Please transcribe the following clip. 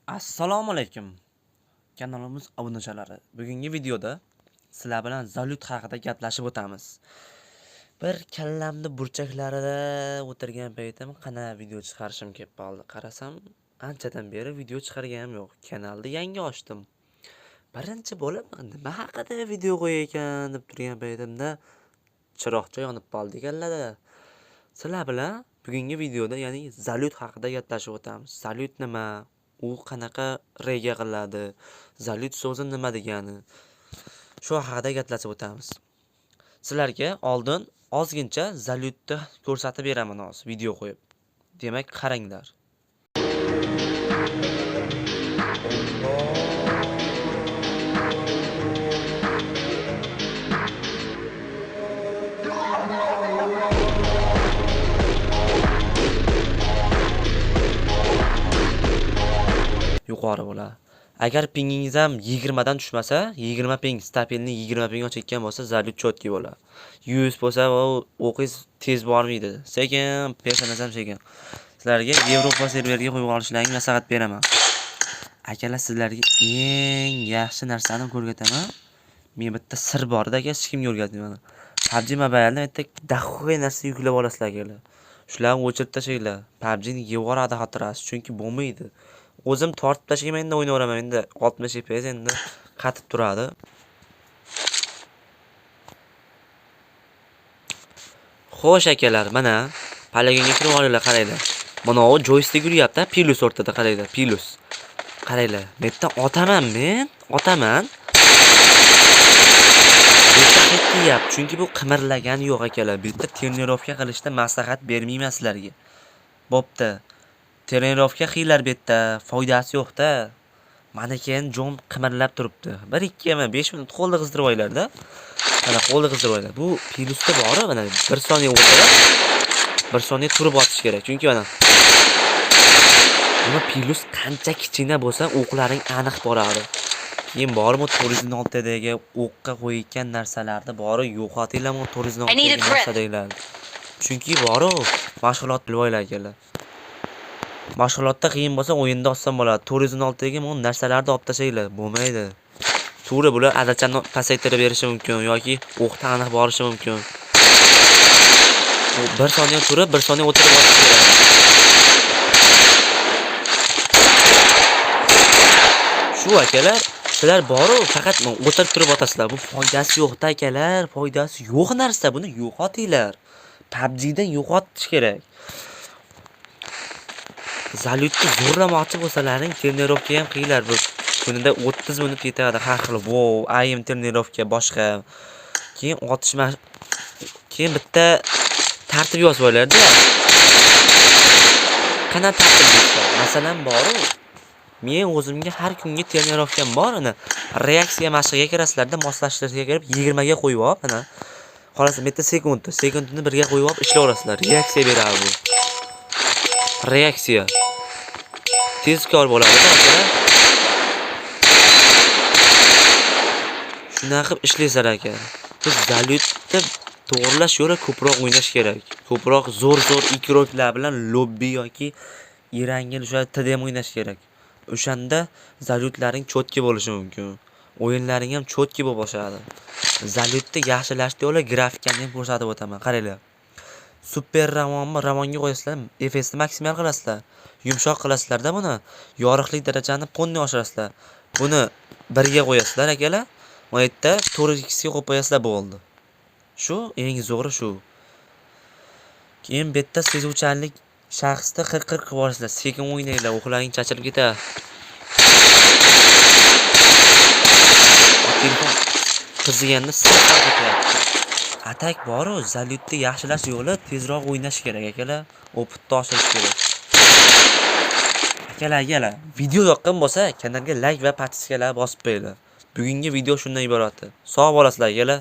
Assalomu alaykum. Kanalimiz obunachilari. Bugungi videoda sizlar bilan Zalyut haqida gaplashib o'tamiz. Bir kallamni burchaklarida o'tirgan paytim qana video chiqarishim kelib qoldi. Qarasam, anchadan beri video chiqarganim yo'q. Kanalni yangi ochdim. Birinchi bo'lib nima haqida video qo'yay ekan deb turgan paytimda chiroqcha yonib qoldi ekanlar. Sizlar bilan bugungi videoda, ya'ni Zalyut haqida gaplashib o'tamiz. Zalyut nima? U qanaqa rega qiladi? Zalyut so'zi nima degani? Shu haqida gaplashib o'tamiz. Sizlarga oldin ozgincha Zalyutni ko'rsatib beraman hozir video qo'yib. Demak, qaranglar. Yuqori bo'ladi. Agar pingingiz ham 20 dan tushmasa, 20 ping, stabilni 20 ping chekkan bo'lsa, Zalyut chotki bo'ladi. 100 bo'lsa, o'qiz tez bormaydi. Sekin, personaj ham sekin. Sizlarga Yevropa serveriga qo'yib olishlaringizni maslahat beraman. Akalar, sizlarga eng yaxshi narsani o'rgataman. Men bitta sir bor edi, hech kimga o'rgatmayman. PUBG Mobile'dan bitta dahoy narsa yuklab olasizlar akalar. Shularni o'chirib tashlanglar. PUBG ni yuboradi xotirasi, chunki bo'lmaydi. O'zim tortib tashlayman, endi o'ynayveraman. Endi 60 FPS endi qatib turadi. Xo'sh akalar, mana palagonga kirib olinglar, qaranglar. Mana u joystick yuryapti, plus o'rtada qaranglar, plus. Qaranglar, men otaman, otaman. Qaytayapti, chunki bu qimirlagani yo'q akalar. Bu yerda trenirovka qilishda maslahat bermayman sizlarga. Bo'pti. Trenirovka qilinglar bu yerda, foydasi yo'q-da. Mana keyin jon qimirlab turibdi. 1-2 5 minut qo'lda qizdirib oylarda. Mana qo'lda qizdirib oylar. Bu plusda bor, mana 1 soniya o'tirib, 1 soniya turib otish kerak. Chunki mana buni plus qancha kichkina bo'lsa, o'qlaring aniq boradi. Keyin bormi 406 dagi o'qqa qo'ygan narsalarni bori yo'qotinglar, 406 dagi narsalar. Chunki bori mashg'ulot bilvoylar ekanlar. Mashg'ulotda qiyin bo'lsa, o'yinda oson bo'ladi. 406 dagi bu narsalarni olib tashlaylar, bo'lmaydi. To'g'ri, bular adachani pasaytirib berishi mumkin yoki o'qda aniq borishi mumkin. 1 soniya turib, 1 soniya o'tirib olish kerak. Shu akalar, sizlar boru faqat o'tirib turib otasizlar. Bu foydasi yo'q-da akalar, foydasi yo'q narsa, buni yo'qotinglar. PUBG dan yo'qotish kerak. Zalyutni zo'rlamoqchi bo'lsalaring, trenirovka ham qilinglar. Bu kunida 30 minut yetadi har xil. Wow, aim trenirovka boshqa. Keyin otishma, keyin bitta tartib yozib olaylar-da. Qana tartib bo'lsa, masalan bor-ku. Men o'zimga har kungi trenirovkam bor, ana. Reaksiya mashqiga kirasizlarda, moslashtirishga kirib 20 ga qo'yib olib, ana. Xolos, bitta sekundni 1 ga qo'yib olib ishlayverasizlar. Reaksiya beradi bu. Reaksiya. Tezkor bo'ladi-da, akalar. Shunday qilib ishlaysan aka. Biz Zalyutni to'g'rilash yo'li ko'proq o'ynash kerak. Ko'proq zo'r ikroklar bilan lobby yoki irangil o'sha TDM o'ynash kerak. O'shanda Zalyutlaring chotki bo'lishi mumkin. O'yinlaring ham chotki bo'lib boshadi. Zalyutni yaxshilashni yo'li grafikani ham ko'rsatib o'taman. Qaranglar. Super Ramonga qo'yasizlar, FPS ni maksimal qilasizlar. Yumshoq qilasizlar-da buni. Yorug'lik darajasini ponni oshirasizlar. Buni 1 ga qo'yasizlar akalar. Bu yerda 4x ga qo'yib qo'yasizlar bo'ldi. Shu eng zo'ri shu. Keyin bu yerda sezuvchanlik shaxsda 40 qilib olasizlar. Sekin o'ynanglar, o'qlaring chachilib ketadi. Telefon qiziganda sirqa ketyapti. Atak bor-ku, Zalyutni yaxshilash yo'li tezroq o'ynash kerak akalar. Opitni oshirish kerak. Akalar, video yoqqan bo'lsa, kanalga like va podpiskalar bosib qo'yinglar. Bugungi video shundan iborat. Sog' bo'lasizlar akalar.